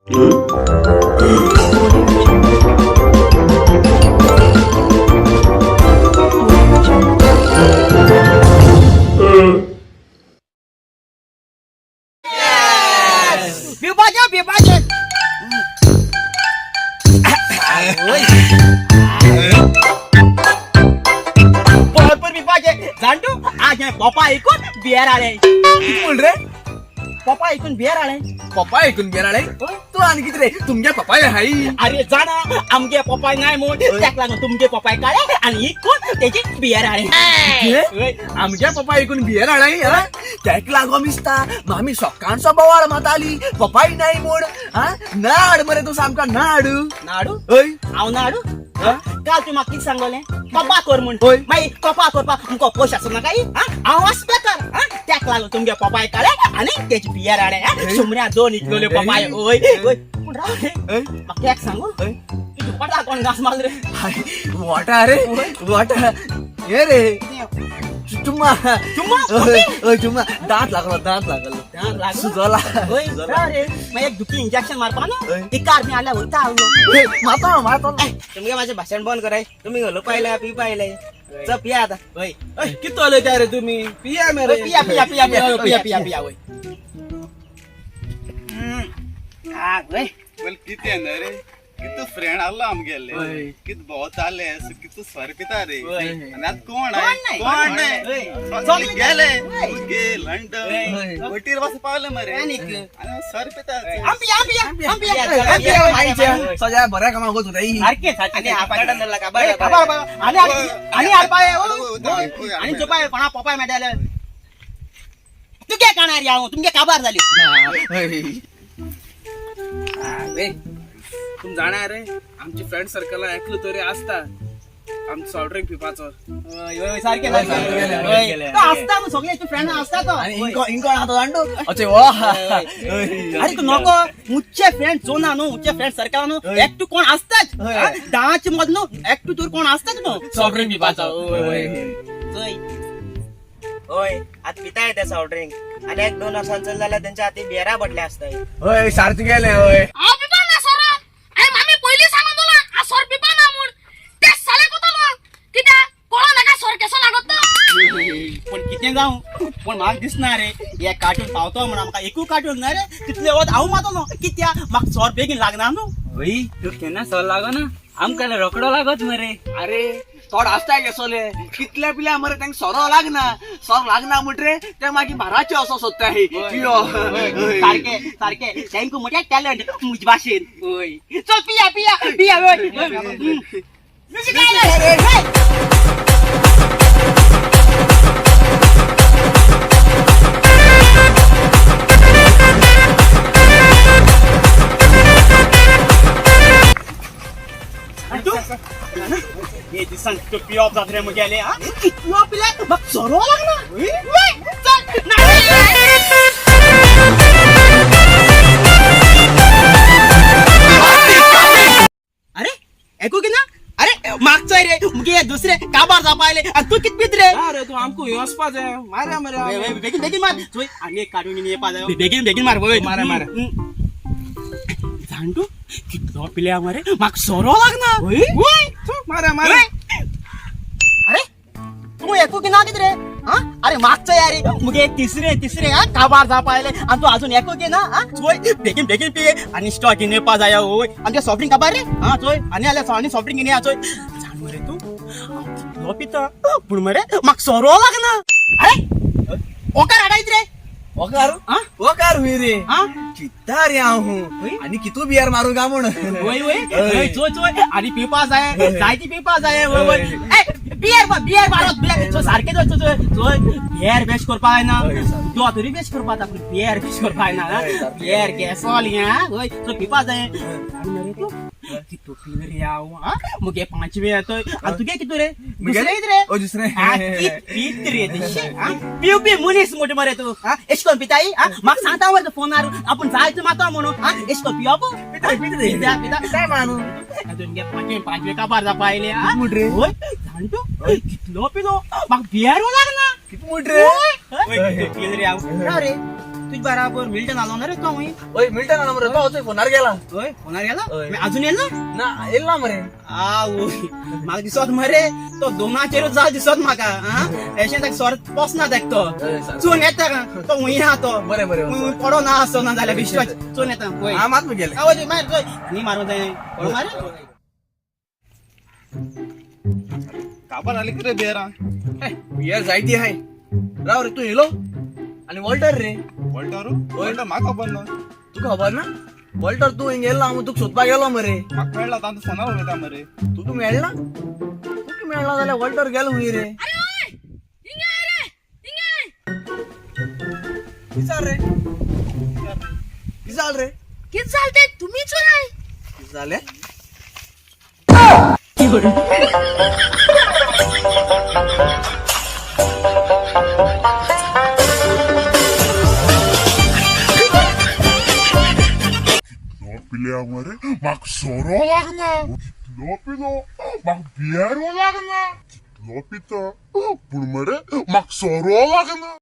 विभाजन भरपूर विभाजन जाणतो आज पप्पा ऐकून बिहार आले. बोल रे पप्पा ऐकून बिहार आले. पप्पा ऐकून गेला रे तू आणि किती रे तुमच्या पप्पा हाई अरे जाणा आमगे पप्पा नाही म्हणून त्याकला तुमगे पप्पा काढे आणि इकून त्याची बिहार आले. आमच्या पप्पा ऐकून बियर आलाय त्याक लागो मिसता मामी सकाळचा बवाळ मात आली पप्पाई नाही मोड नाड मरे तू सामका नाडू नाडू होय हांव नाडू काल तू म्हाका कितें सांगले पप्पा कर म्हण होय. मागीर पप्पा करपाक तुमकां पयशे आसूं नाका आवाज बेकार त्याक लागलो तुमगे पप्पाय काढे आणि त्याची बियर हाडे सुमऱ्या दोन इकलोले पप्पाय ओय ओय पूण राव रे म्हाका एक सांगू तू पडला कोण घास माल रे वाटा रे वाटा ये रे चुम्मा चुम्मा चुम्मा दांत लागलो सुजला ओय राव रे मागीर एक दुखी इंजेक्शन मारपा ना ती कार मी आल्या वरता आवलो मातो तुमगे माझे भाषण बंद कराय तुम्ही घालो पाहिलं पी पाहिलंय च पिया आता ओय किती आले त्या रे तुम्ही पिया मेरे पिया पिया पिया पिया पिया पिया पिया ओय ओय बोल किती आहे ना रे किती फ्रेंड आला आमगेले होय. किती बहुत आले किती सरपिता रे होय. आणि आता कोण कोण आहे नाही. कोण होय. आहे चालू गेले होय. गे होय. लंडन वटीर वास पावले मरे आणि आणि सरपिता सजा बऱ्या कामा होत होता आणि चोपाय कोणा पप्पाय मेळटाले तुगे काणार या तुमगे काबार झाली तुम जाणार रे आमची फ्रेंड सर्कल ऐकलो तरी असता आमचं सॉल्ट ड्रिंक पिपाचो सारखे असता सगळे फ्रेंड असता तो इंको हातो जाणतो अचे वा अरे तू नको मुच्चे फ्रेंड जोना न्हू मुच्चे फ्रेंड सर्कल न्हू एकटू कोण असताच दाच मधनो एकटू तूर कोण असताच न्हू सॉल्ट ड्रिंक पिपाचो होय आता पिताय ते सॉफ्ट ड्रिंक आणि 1-2 वर्षांचं झालं त्यांच्या हाती बियरा बटल्या असतात. होय सारथी गेले होय पण किती जाऊ पण म्हाका दिसना रे हे कार्टून पावतो म्हणून म्हाका एकू कार्टून ना रे तितले वत हांव मातो न्हू कित्या म्हाका सोर बेगीन लागना न्हू भाई तू केन्ना सॉल लागो ना आमकां रोकडो लागत मरे अरे थोड असता गेसोले कितल्या पिल्या मरे तांक सोरो लागना म्हटरे ते मागीर भाराचे असो सोदता हे सारखे सारखे तेंकू मोठे टॅलेंट मुज भाशेन होय चल पिया पिया पिया होय म्युझिक हे दिसान तो पियॉप जात रे मुगेले हा कितलो पिले मग सोरो लागना चल अरे ऐकू की ना अरे मागचोय रे मुगे दुसरे काबार जापायले आणि तू कित पित रे अरे तू आमको येवसपा जाय मारा मरे बेगीन बेगीन मार जोय आणि एक काढून ये पाजा बेगीन बेगीन मार होय मारा जाणतो कितलो पिले मरे माग सोरो लागना होय मारा अरे तू ऐकू की ना कित रे हा अरे मागचं यार मुगे तिसरे हा काबार जापायले आणि तू अजून ऐकू की ना हा जोय बेगीन बेगीन पिये आणि स्टॉक घेऊन येपा जाय होय आणि ते सॉफ्ट ड्रिंक काबार रे हा जोय आणि आल्या आणि सॉफ्ट ड्रिंक घेऊन या जोय जाण मरे तू कितलो पिता पण मरे माग सोरो लागना अरे ओकार हाडायत रे ओकार हुई रे हा चित्ता रे आहू आणि कितू बियर मारू का म्हण वय चोय आणि पिपा जाय जायती पिपा जाय वय बियर मारत बियर सो सारखे चोय बियर बेस्ट करपा ना तू तरी बेस्ट करपा आता बियर बेस्ट करपा ना बियर गॅसॉल या वय सो पिपा जाय आणि तू कितू पिले रे आव हा मुगे 5वे येतोय आणि तुगे कितू रे दुसरे रे ओ दुसरे पीत रे दिशे हा पिवपी मुनीस मोठे मरे तू हा एशकोन पिताई हा माग सांगता वर फोन आपण जायचं माता म्हणून हा एशको पियाबो पिता मानू तुमगे 5वे काबार जापायले हा मुड्रे होय जाणतो कितलो पिलो माग बियर लागना किती मुड्रे होय कितलो पिले रे आव रे तुझ बराबर मिल्टन आलो ना रे तो हुई ओय मिल्टन आला मरे तो फोनार गेला ओय होणार गेला ओय. मी अजून येईल ना ना येईल ना मरे आ ओय म्हाका दिसत मरे तो दोनाचेरूच जा दिसत म्हाका हा एशें ताका सोर पोसना ताका तो ओय, सारकें. चून येता का तो हुई हा तो बरें, बरें, हुंय बरें. पडो ना आसतो ना जाल्यार विश्वास चून येता पळय हा मात गेले आवय मार चोय नी मारूं जाय पळो मार काबार आले किती बेरा बियर जायती हाय राव रे तू येलो आणि वॉल्टर रे वॉल्टर वॉल्टर म्हाका खबर ना तुका खबर ना वॉल्टर तू हिंग येयला हांव तुका सोदपाक गेलो मरे म्हाका मेळ्ळा तांचो फोनार उलयता मरे तुका मेळना तुका मेळना जाल्यार वॉल्टर गेलो हुंय रे किसाल रे किसाल रे किती चालते तुम्हीच नाही किस जाले Pilih mare, mak soro lagna. Lopi no, mak biaro lagna. Lopi to, pulmare, mak soro lagna.